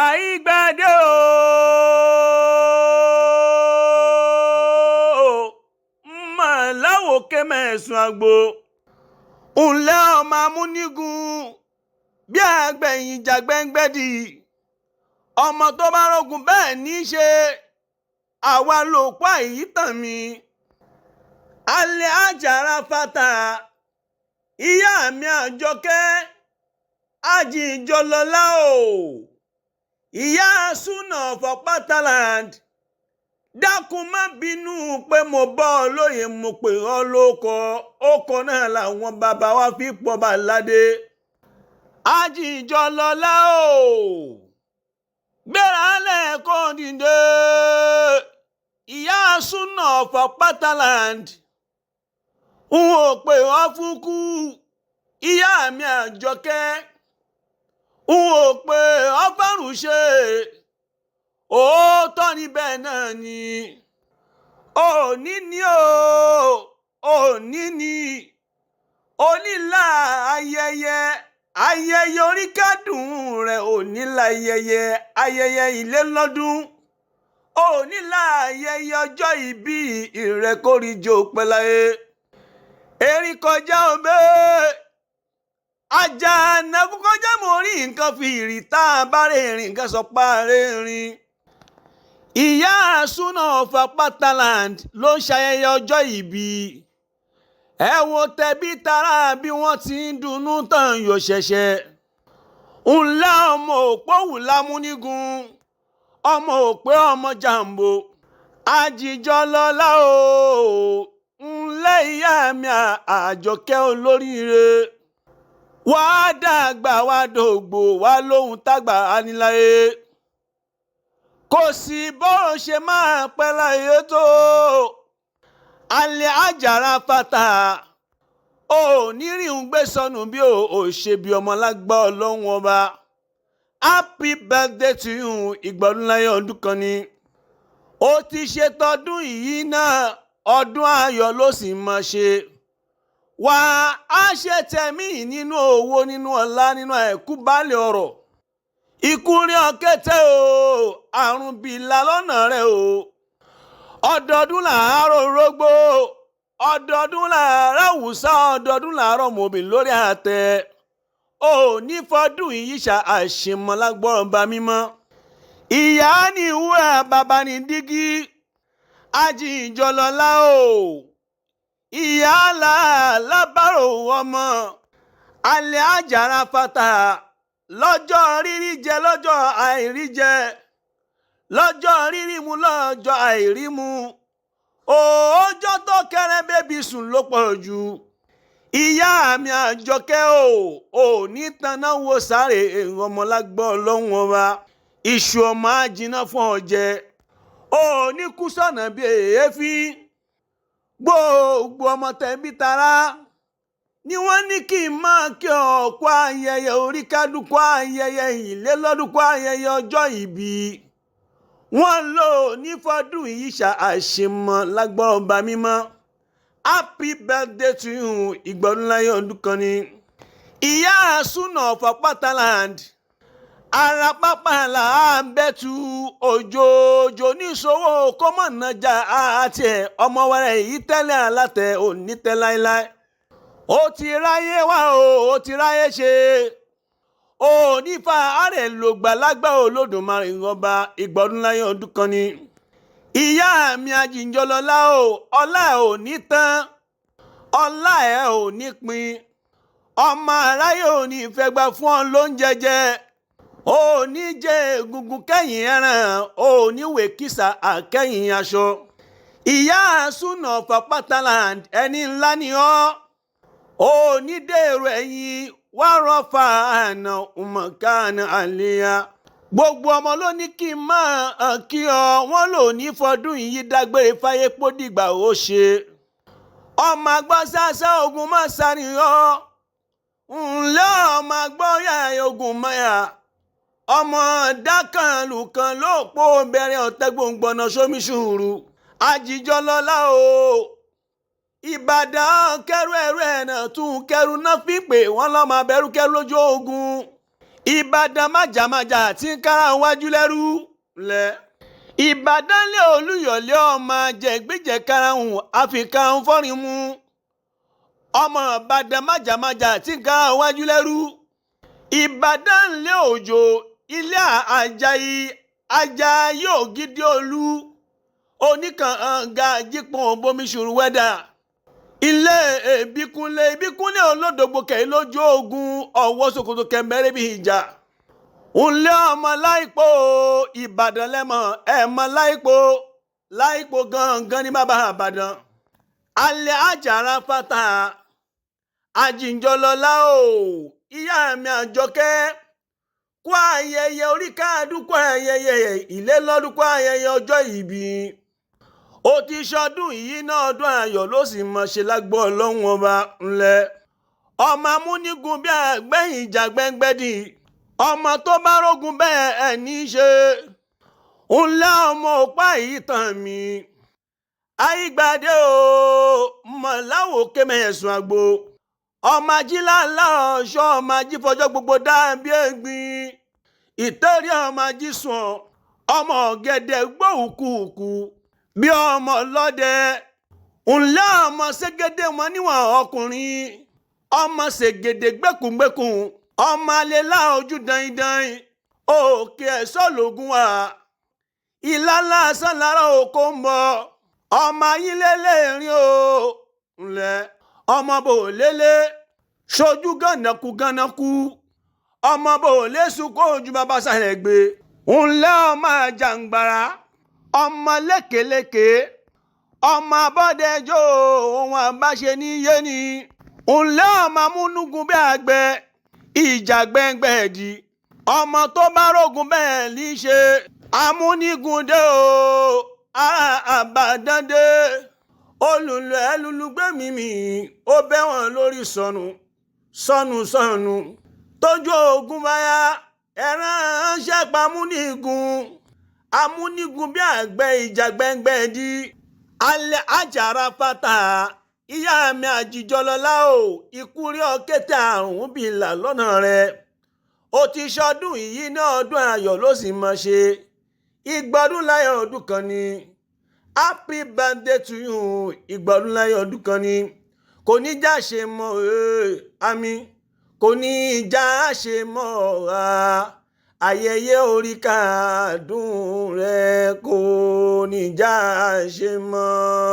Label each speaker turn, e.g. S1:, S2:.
S1: aibade o mà láwo kẹ́mẹ̀sùn àgbo ńlẹ́ ọmọ amúnigun bí àgbẹ̀yìn jàgbẹ́ngbẹ́dì ọmọ tó bá rọgùn bẹ́ẹ̀ ní í ṣe àwa ló pa èyí tàn mí alẹ́ àjàrà fata ìyá mi àjọkẹ́ àjìjọlọ́lá o ìyá súnà for Pataland dákun má bínú pé mo bọ́ ọ lóye mo pè ọ́ lóko ókọ náà làwọn bàbá wa fi pọ̀ bá ládé àjìjọlọ́lá o gbéra lẹ́ẹ̀kọ́ dìde ìyá súnà for Pataland n ò pè ọ́ fúnkú ìyá mi àjọkẹ́ n ò pè ọ́ fẹ́rùn ṣe òótọ́ níbẹ̀ náà ni òní ni òní ni onílà ayẹyẹ oríkádùn rẹ̀ onílà ayẹyẹ ilé lọ́dún onílà ayẹyẹ ọjọ́ ìbí ìrẹ́kórìjọ pẹ́láyé erin kọjá obe àjànàkú kọjá mo rí nǹkan fi ìrìtà bárẹ̀ rìn nǹkan sọ páre rìn ìyá súnà for Pataland ló ń ṣayẹyẹ ọjọ́ ìbí ẹ wo tẹbí tará bí wọ́n ti ń dunnú tán yóò ṣẹ̀ṣẹ̀ ńlá ọmọ òpóhù lámúnigun ọmọ òpé ọmọ jàǹbó àjìjọlọ́lá o ńlẹ́ ìyá mi àjọkẹ́ olóríire wàá dàgbà wàá dògbò wàá lóhun tágbà aníláyé kò sí bó ṣe máa pẹ́ láyé tó alẹ́ àjàrà fata ò ní rí ń gbé sọnù bí ò ṣe bí ọmọ lágbá ọlọ́run ọba happy birthday to you ìgbọ̀dún láyé ọdún kan ni ó ti ṣe tọdún yìí náà ọdún ayọ̀ ló sì máa ṣe wà á ṣe tẹ̀mí nínú owó nínú ọlá nínú àìkú baálé ọ̀rọ̀ ikú rí ọ̀kẹ́tẹ́ o àrùn bìlà lọ́nà rẹ̀ o ọdọọdún làárọ̀ rógbó ọdọọdún làárọ̀ àwùsá ọdọọdún làárọ̀ mòbí lórí àtẹ ò ní fọdún yìí ṣe àṣemọ́lágbọ́rọ̀ bá mímọ́ ìyá ní ìwúrà bàbá ní dígí àjìjọlọ́lá o ìyá lábàrò ọmọ alẹ́ àjàrà fata lọ́jọ́ rírí jẹ lọ́jọ́ àìrí jẹ lọ́jọ́ rírí mu lọ́jọ́ àìrí mu ọjọ́ tó kẹrẹ bébí sùn ló pọ̀ jù ìyá mi àjọkẹ́ ò ní tanná wo sáré ọmọlágbọ́ ọlọ́run ọba iṣu ọmọ àjìnà fún ọjẹ́ ò ní kú sọ̀nà bí èéfín gbogbo ọmọ tẹ̀bí tará ni wọ́n ní kí n máa kí ọ̀pọ̀ ayẹyẹ oríkádùkọ́ ayẹyẹ ìlélọ́dúnkọ́ ayẹyẹ ọjọ́ ìbí wọ́n lò ní fọdún yìí àṣemọ́ lágbọ́rọ̀ bá mímọ́ happy birthday to you ìgbọ̀dún láyé ọdún kan ni ìyá súnà for Pataland ara pápá là á bẹ́tù òjòjò níṣòwò kọ́mọ̀nàjà àti ẹ̀ ọmọ wẹrẹ yìí tẹ́lẹ̀ alátẹ òní tẹ́ láéláé ó ti ráyé wá ó ti ráyé ṣe ó nífa àárẹ̀ lògbà lágbà Olódùmarè ọba ìgbọ̀dún láyé ọdún kan ni ìyá mi àjìjọlọ́lá o ọlá ẹ̀ ò ní tán ọlá ẹ̀ ò ní pin ọmọ aráyé ò ní fẹ́ gbà fún ọ lóúnjẹ jẹ ó ní jẹ egungun kẹ́yìn ẹran ó ní wèkísà àkẹ́yìn aṣọ ìyá súnà for Pataland ẹni ńlá ni ọ́ ó ní dèrò ẹ̀yìn wá rọ́fà àná ọmọkàánà àlẹ́yà gbogbo ọmọ ló ní kí n máa kí ọ wọ́n lò ní fọdún yìí dágbére fáyé pódìgbà ó ṣe ọmọ àgbà sásá ogun má sàníyàn ńlẹ́ ọmọ àgbà ọ̀yà ogun mọ́yà ọmọ dákànlù kan ló pò bẹ̀rẹ̀ ọ̀tẹ́gbòǹgbọ̀nà sómi ṣùúrù àjìjọlọ́lá o ìbàdàn kẹrù ẹrù ẹ̀nà tún kẹrù náà fi pè wọ́n lọ́mọ abẹ́rù kẹrù lójú ogun Ìbàdàn májàmájà tí ń kára wájú lẹ́rú lẹ̀. Ìbàdàn lé Olúyọ̀lé ọmọ jẹ̀gbẹ́jẹ̀ karahun àfikàrún fọ́rin mú. Ọmọ Ìbàdàn májàmájà tí ń kára wájú lẹ́rú. Ìbàdàn lé Òjò ilé Àjàyí Àjàyí Ògidì Olú oníkànga jípọn bomi ṣùrù wẹ́dà. Ilé ìbíkúnlé olódògbò kẹ̀yìn lójú ogun ọ̀wọ́ ṣòkòtò kẹ̀mẹ́rẹ́ bí ìjà. Ńlé ọmọ láìpò Ìbàdàn lẹ́mọ̀ ẹ̀mọ́ láìpò gangan ní bàbá Ìbàdàn. Alẹ́ àjàrà fata àjìnjọlọlá o ìyá mi Àjọkẹ́ kú ayẹyẹ oríkàdún kú ayẹyẹ ìlélọ́dún kú ayẹyẹ ọjọ́ ìbí. Ó ti ṣọdún yìí náà ọdún ayọ̀ ló sì mọ̀ ṣe lágbó Ọlọ́run ọba ńlẹ̀. Ọmọ amúnigun bí àgbẹ̀yìn ìjà gbẹ́ngbẹ́dì. Ọmọ tó bá rógun bẹ́ẹ̀ ẹ̀ ní í ṣe. Ńlẹ̀ ọmọ òpá yìí tàn mí. Aibade o mọ̀láwò kémẹ̀sùn àgbo. Ọmọ ajíláńlá ọ̀ṣọ́ ọmọ ajífọjọ́ gbogbo dábí ẹ̀gbin. Ìtẹ́rí ọmọ ajísùn ọmọ ọ̀gẹ̀dẹ̀ gbóhùkùkù bí ọmọ ọlọ́dẹ. Ńlẹ̀ ọmọ ségédé wọn níwọ̀n ọkùnrin. Ọmọ ṣègèdè gbẹ̀kùngbẹ̀kùn. Ọmọ alẹ́lá ojú dandan. Òkè ẹ̀ṣọ́ lògùn wà. Ìlàlá asán lára oko ń bọ̀. Ọmọ ayílélẹ́rìn o ńlẹ̀. Ọmọ bò lélẹ̀ ṣojú gànàkú. Ọmọ bò lé sunkún ojú bàbá sàlẹ̀ gbé. Ńlẹ̀ ọmọ àjàǹgbàrá. Ọmọ lékèlékè. Ọmọ abọ́dẹjọ́ ohun àbáṣe ní yé ni. Ńlẹ̀ ọmọ amúnúgun bí àgbẹ̀ ìjà gbẹ́ngbẹ́dì. Ọmọ tó bá rógun bẹ́ẹ̀ ní ṣe. Amúnigun dé o ará Ìbàdàn dé. Olùlù ẹlùlù gbẹ̀mìmì ó bẹ́ wọn lórí sọnù. Tójú ogun báyá ẹran ṣẹ́pa amúnigun bí àgbẹ̀ ìjà gbẹ́ngbẹ́dì. Alẹ́ àjàrà fata ìyá mi àjìjọlọlá o ikú rí ọ̀kẹ́tẹ̀ àrùn bìlà lọ́nà rẹ̀. Ó ti ṣọdún yìí náà ọdún ayọ̀ ló sì mọ̀ ṣe. Ìgbọ̀dún láyọ̀ ọdún kan ni. Happy birthday to you. Ìgbọ̀dún láyọ̀ ọdún kan ni. Kò ní já ṣe mọ́ àmín. Kò ní já ṣe mọ́ ayẹyẹ oríkàdún rẹ̀ kò ní já ṣe mọ́.